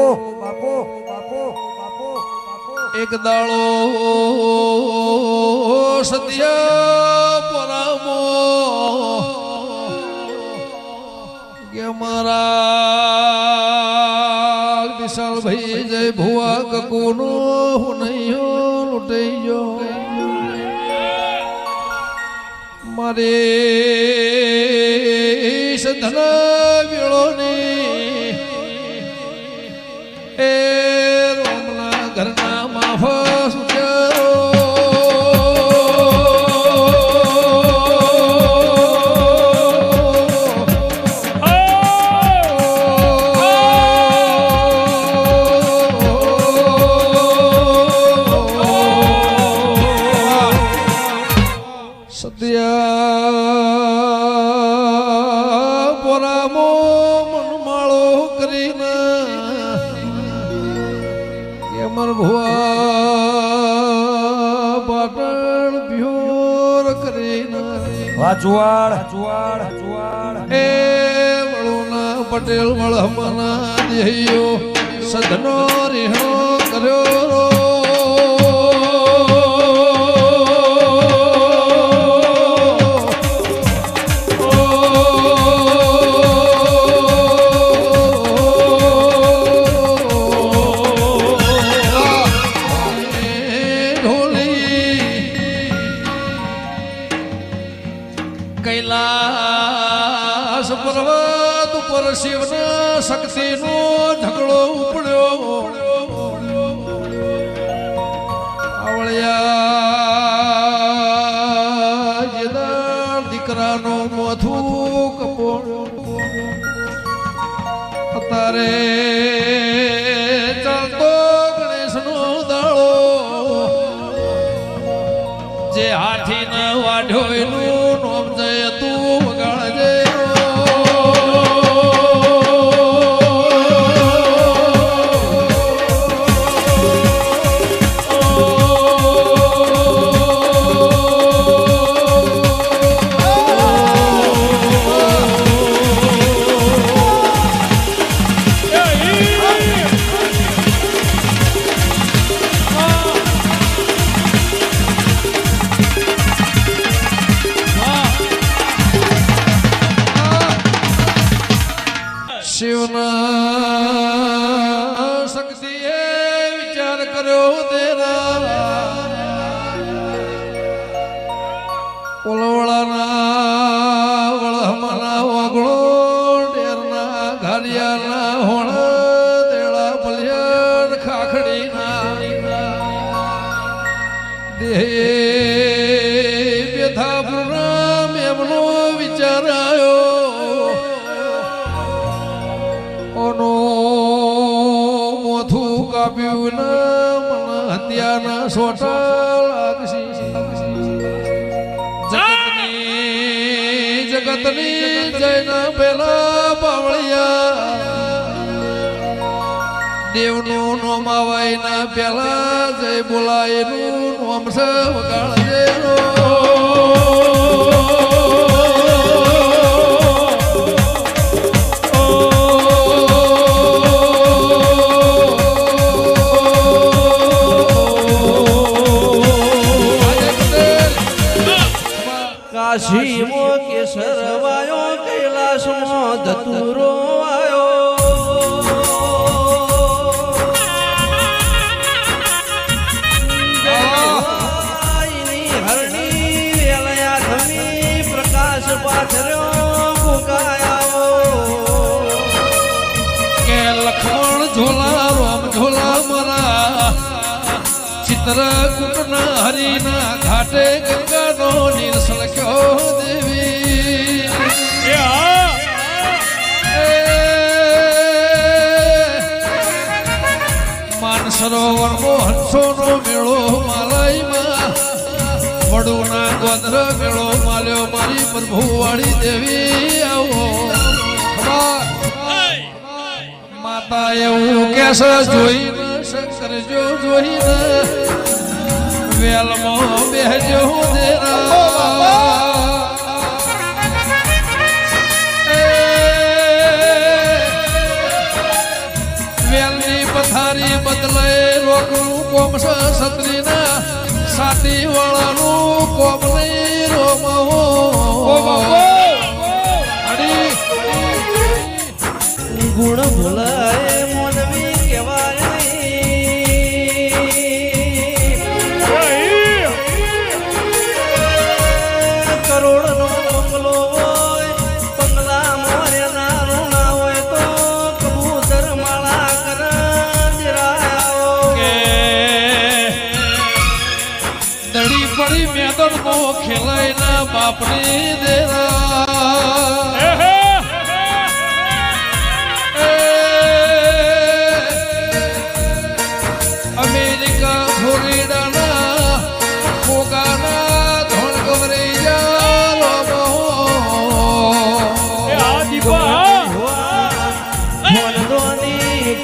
બાપો બાપો બાપો એક દાળો સત્ય પરામો કે મારા વિશાલ ભાઈ જય ભુવા કકુનો હું નહીં લૂંટાઈ ગયો મારે સધન વેળોની એ રોમના ઘરના માફા સુચારો એ વળુના પટેલ વળમના દેયો સદનો રીહણો કર્યો કૈલાસ પર્વત ઉપર શિવના શક્તિનો ઢગલો ઉપડ્યો આવળ્યા જેદાર દીકરાનો મોથું કપોળ્યો અત્યારે ચાલતો ગણેશનો દાળો જે હાથી ન વાઢ્યો એનું નોમ જય તું વગાડજે શિવના શક્તિએ વિચાર કર્યો તેરા ઓલવળાના વળહમાના વાગળો ડેરના ઘારિયાના હોણા દેળા ભલિયાર ખાખડીના દેહ વ્યથા પૂર્ણ એમનો વિચાર આવ્યો ઓનો મોથું કાપ્યું ને મને હત્યાના સોટા લાગશી જગતની જયના પેલા બાવળિયા દેવનું નોમ આવાયના પેલા જય બોલાયનું નોમ છે વગાડજે કાશીમો કેસર વાયો કૈલાસમાં ધતુરો વાયો હરણી વેલયા ધમી પ્રકાશ પાથર્યો ગુગાયા કે લખમણ ઝોલા રોમ ઝોલા મારા ચિત્રકૂટના હરિના ઘાટે ગંગાનો નિરસલ ક્યો દેવી માનસરોવરનો હંસોનો મેળો માલયમાં વડુના ગોત્ર મેળો માલ્યો મારી પ્રભુવાળી દેવી આવો માતા એવું કેસે જોઈને શંકર જો જોઈને વેલમાં બેહજો દેરા મેલની પથારી બદલે રોકનું કોમ છે છત્રીના સાતી વાળાનું કોમ નહીં રોમહો ગુણ ભૂલાય મોનવી કહેવાય કરોડનો બંગલો હોય બંગલા મોરે ના રૂણા હોય તો કબૂતર માળા કરાયા દડી પડી મેદન નો ખેલાય ના બાપની દેરા અમેરિકા ફ્લોરિડાના કોગાના ધોણ ગવરી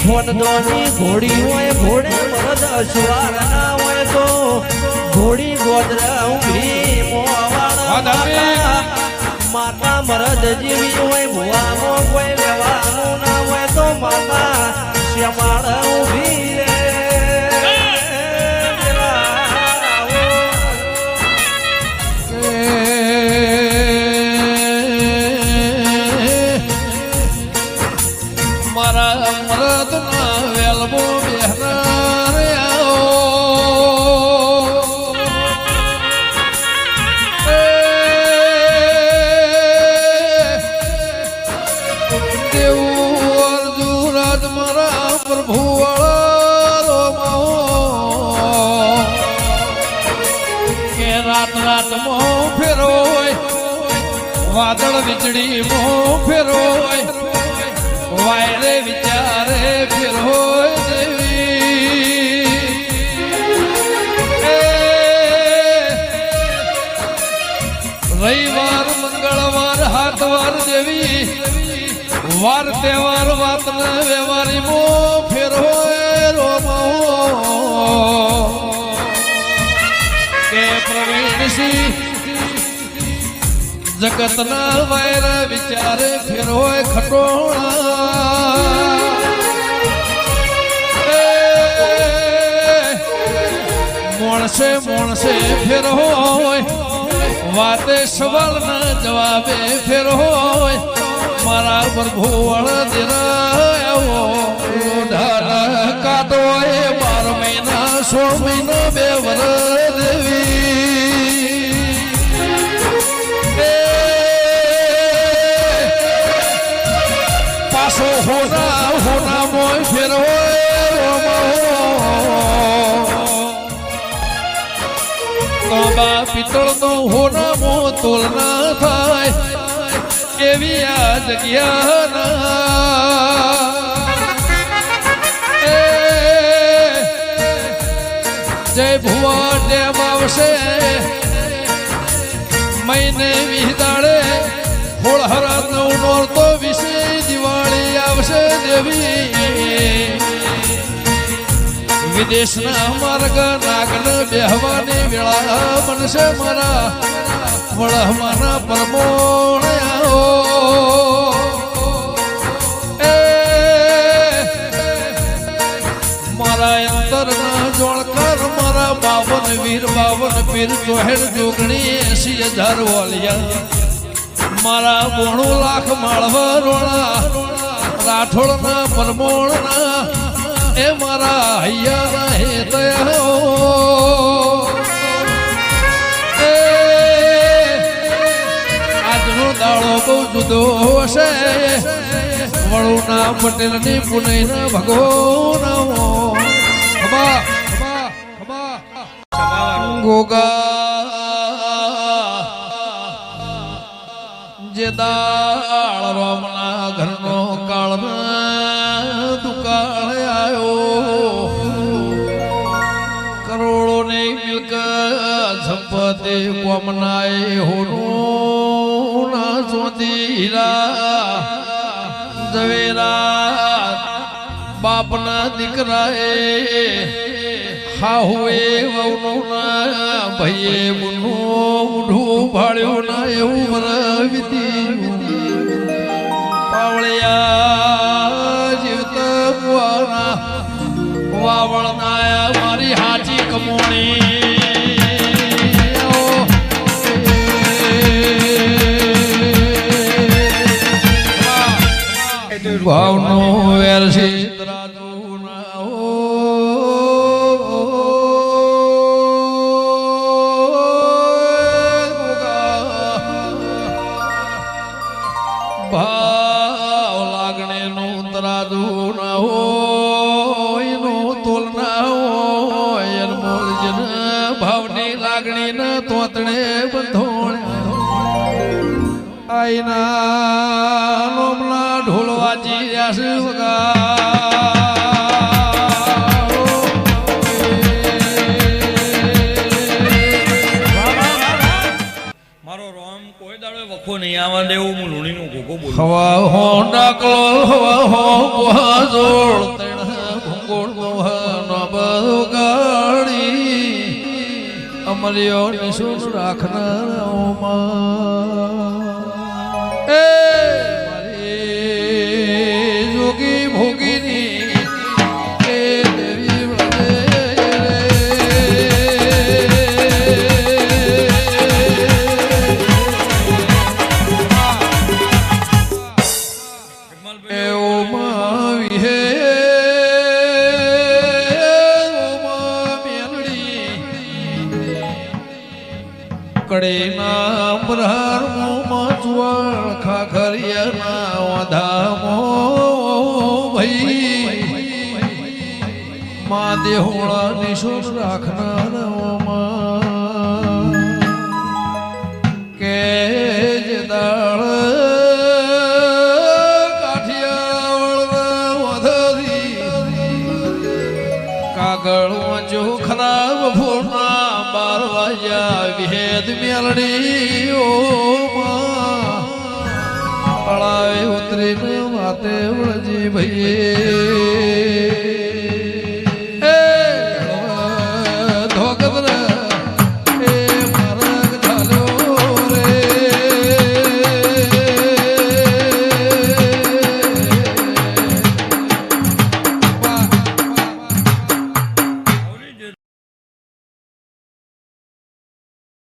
ફોનદોની ઘોડી હોય ઘોડે મરદ અસવાર ના હોય તો ઘોડી ગોદરા ઊંઘી મોવાળા માતા મરદ જેવી હોય ભુવામાં કોઈ લેવાનું ના હોય તો માતા શ્યામાળ ઊભી રે મારા મરદના વેલબો બેહના રે દેવું અર્જુરાજ મારા પ્રભુ કે રાત રાત મોં ફેરોય વાદળ વીજળી મોં ફેરોય વાયરે વિચારે ફિર હોય દેવી રવિવાર મંગળવાર હાથવાર દેવી વાર તહેવાર વાત ને વ્યવહારી મો ફેર હોય રોમો કે પ્રવીણસિંહ જગતના વાયર વિચારે ફેર હોય ખટોળા મોણસે મોણસે ફેર હોય વાતે સવાલ ના જવાબે ફેર હોય મારા પ્રભુ વળદિરાયો કાતો એ 12 મહિના 16 મહિનો 2 વર દેવી પાસો હોના હોના મોય ફેર હોય તોબા પિત્તળ નો હોના મો તોલ ના થાય એવી આ જગ્યા જય ભુવા ડેમ આવશે મહિને વિહદાડે હોળ હરા 9 નોરતો વિશે દિવાળી આવશે દેવી વિદેશના માર્ગ નાગન બેહવાની વેળા બનશે મારા વળહમાના પરમોણ મારા અંતરના જોણકાર મારા 52 વીર 52 પીર ચોહેડ જોગણી 80,000 વાલિયા મારા 92 લાખ માળવા રોણા રાઠોડના પરમોણના એ મારા હૈયા હે તયા આજનો દાડો બહુ જુદો હશે વળુના પટેલની પુનૈના ભગવાનનો ગોગા જે દાળ રોમના ઘરનો કાળ દુકાળ આવ્યો કરોડોની મિલકત સંપત્તિ કોમનાય હોનું ના ચોધીરા ઝવેરા બાપના દીકરાએ હાહુએ વહુનું ના ભાઈએ મુઢું ભાળ્યું ના એવું વરવીતી પાવળિયા જીવતા વાવળના મારી હાચી કમોણી ભાવનો વેરસી તરાજુ ના ભાવ લાગણી નું તરાજુ ના હોય નું તોલ ના હોય મોલજન ભાવની લાગણી ના તોતણે બંધોણ આઈના લોમના ઢોલ વાજી રહ્યા છે મારો રોમ કોઈ દાડો વખો નહીં આવવા દેવું હું લુણીનું ઘોઘો બોલું હવા હો ડાકલો હવા હો જોડ તણ ભૂંગોળ મોહનો બગાડી અમર્યો નિશુન રાખનાર એ મારી જોગી ભોગીની એ દેવી કડેના બ્રહર મોમાં ચુવાળ ખાખરિયાના વધામો ભઈ મા દેહોળા નિશુર રાખનાર કે જે દાળ કાઠિયાવાળના વધારી કાગળ વાંચો ખરાબ ફોરના 12 વાગ્યા વિહેદ મેલડી ઓ તળાવે ઉતરીને માતે વળજી ભઈએ